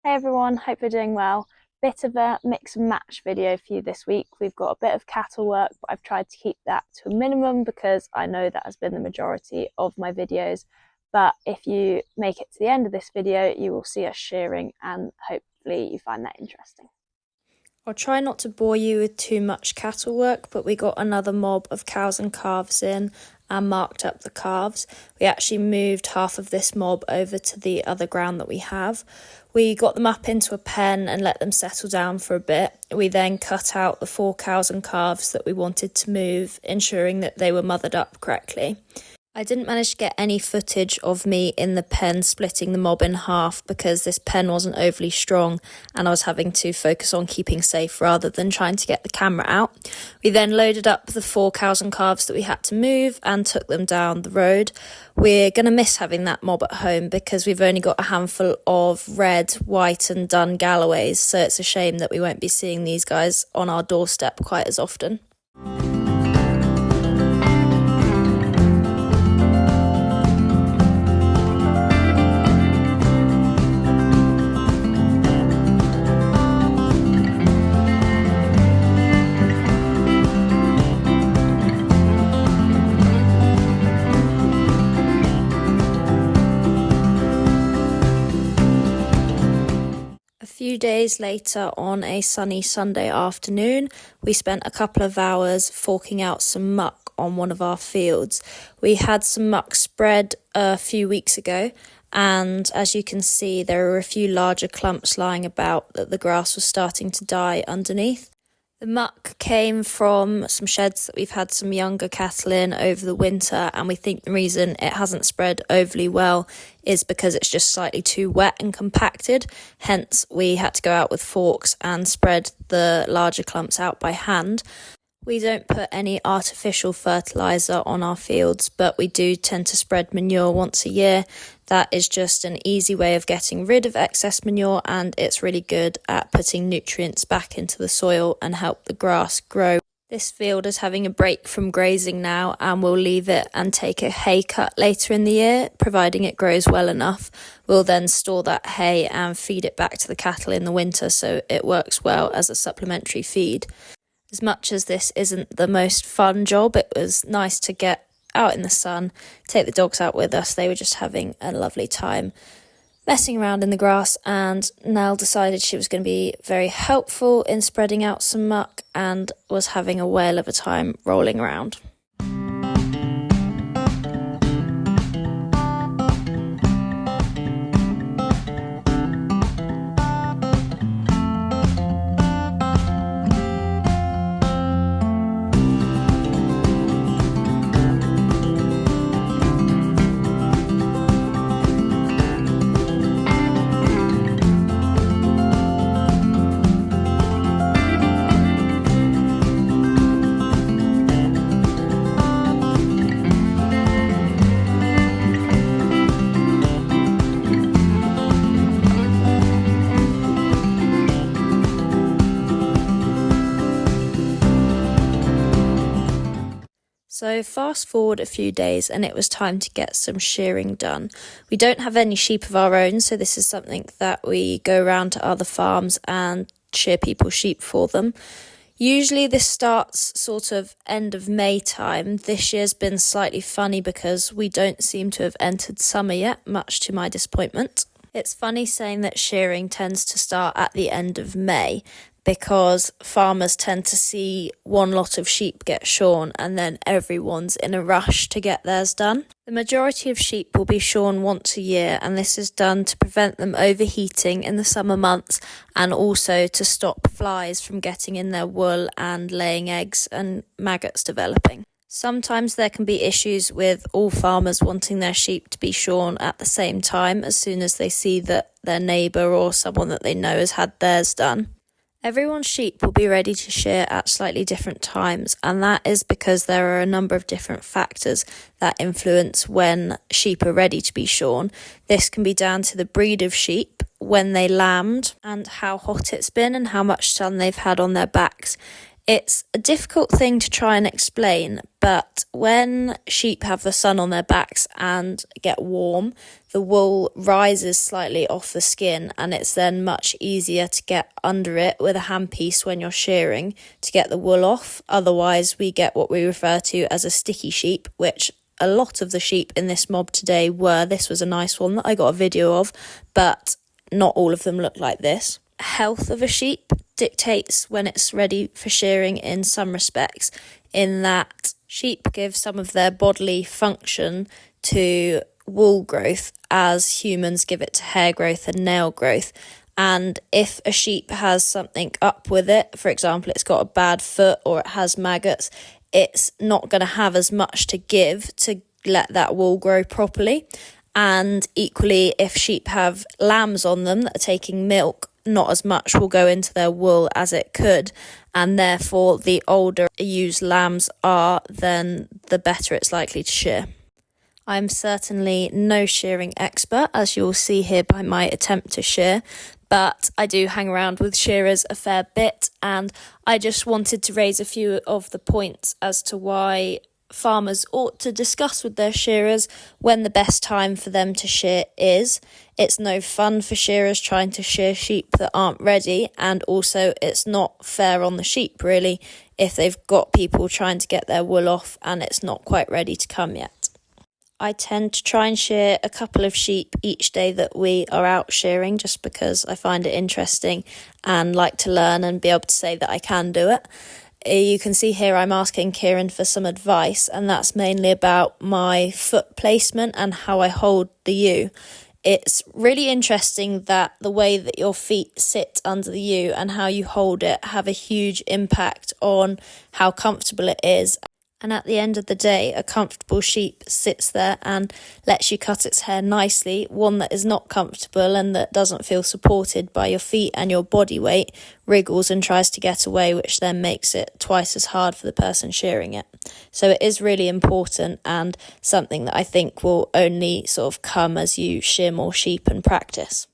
Hey everyone, hope you're doing well. Bit of a mix and match video for you this week. We've got a bit of cattle work, but I've tried to keep that to a minimum because I know that has been the majority of my videos. But if you make it to the end of this video, you will see us shearing and hopefully you find that interesting. I'll try not to bore you with too much cattle work, but we got another mob of cows and calves in and marked up the calves. We actually moved half of this mob over to the other ground that we have. We got them up into a pen and let them settle down for a bit. We then cut out the 4 cows and calves that we wanted to move, ensuring that they were mothered up correctly. I didn't manage to get any footage of me in the pen splitting the mob in half because this pen wasn't overly strong and I was having to focus on keeping safe rather than trying to get the camera out. We then loaded up the 4 cows and calves that we had to move and took them down the road. We're going to miss having that mob at home because we've only got a handful of red, white and dun Galloways, so it's a shame that we won't be seeing these guys on our doorstep quite as often. A few days later, on a sunny Sunday afternoon, we spent a couple of hours forking out some muck on one of our fields. We had some muck spread a few weeks ago, and as you can see, there are a few larger clumps lying about that the grass was starting to die underneath. The muck came from some sheds that we've had some younger cattle in over the winter, and we think the reason it hasn't spread overly well is because it's just slightly too wet and compacted. Hence, we had to go out with forks and spread the larger clumps out by hand. We don't put any artificial fertiliser on our fields, but we do tend to spread manure once a year. That is just an easy way of getting rid of excess manure, and it's really good at putting nutrients back into the soil and help the grass grow. This field is having a break from grazing now, and we'll leave it and take a hay cut later in the year, providing it grows well enough. We'll then store that hay and feed it back to the cattle in the winter so it works well as a supplementary feed. As much as this isn't the most fun job, it was nice to get out in the sun, take the dogs out with us. They were just having a lovely time messing around in the grass, and Nell decided she was going to be very helpful in spreading out some muck and was having a whale of a time rolling around. So fast forward a few days and it was time to get some shearing done. We don't have any sheep of our own, so this is something that we go around to other farms and shear people's sheep for them. Usually this starts sort of end of May time. This year's been slightly funny because we don't seem to have entered summer yet, much to my disappointment. It's funny saying that shearing tends to start at the end of May, because farmers tend to see one lot of sheep get shorn and then everyone's in a rush to get theirs done. The majority of sheep will be shorn once a year, and this is done to prevent them overheating in the summer months and also to stop flies from getting in their wool and laying eggs and maggots developing. Sometimes there can be issues with all farmers wanting their sheep to be shorn at the same time as soon as they see that their neighbour or someone that they know has had theirs done. Everyone's sheep will be ready to shear at slightly different times, and that is because there are a number of different factors that influence when sheep are ready to be shorn. This can be down to the breed of sheep, when they lambed, and how hot it's been and how much sun they've had on their backs. It's a difficult thing to try and explain, but when sheep have the sun on their backs and get warm, the wool rises slightly off the skin, and it's then much easier to get under it with a handpiece when you're shearing to get the wool off. Otherwise, we get what we refer to as a sticky sheep, which a lot of the sheep in this mob today were. This was a nice one that I got a video of, but not all of them look like this. Health of a sheep dictates when it's ready for shearing in some respects, in that sheep give some of their bodily function to wool growth as humans give it to hair growth and nail growth. And if a sheep has something up with it, for example, it's got a bad foot or it has maggots, it's not going to have as much to give to let that wool grow properly. And equally, if sheep have lambs on them that are taking milk, not as much will go into their wool as it could, and therefore the older used lambs are, then the better it's likely to shear. I'm certainly no shearing expert, as you'll see here by my attempt to shear, but I do hang around with shearers a fair bit, and I just wanted to raise a few of the points as to why farmers ought to discuss with their shearers when the best time for them to shear is. It's no fun for shearers trying to shear sheep that aren't ready, and also it's not fair on the sheep really if they've got people trying to get their wool off and it's not quite ready to come yet. I tend to try and shear a couple of sheep each day that we are out shearing, just because I find it interesting and like to learn and be able to say that I can do it. You can see here I'm asking Kieran for some advice, and that's mainly about my foot placement and how I hold the ewe. It's really interesting that the way that your feet sit under the ewe and how you hold it have a huge impact on how comfortable it is. And at the end of the day, a comfortable sheep sits there and lets you cut its hair nicely. One that is not comfortable and that doesn't feel supported by your feet and your body weight wriggles and tries to get away, which then makes it twice as hard for the person shearing it. So it is really important, and something that I think will only sort of come as you shear more sheep and practice.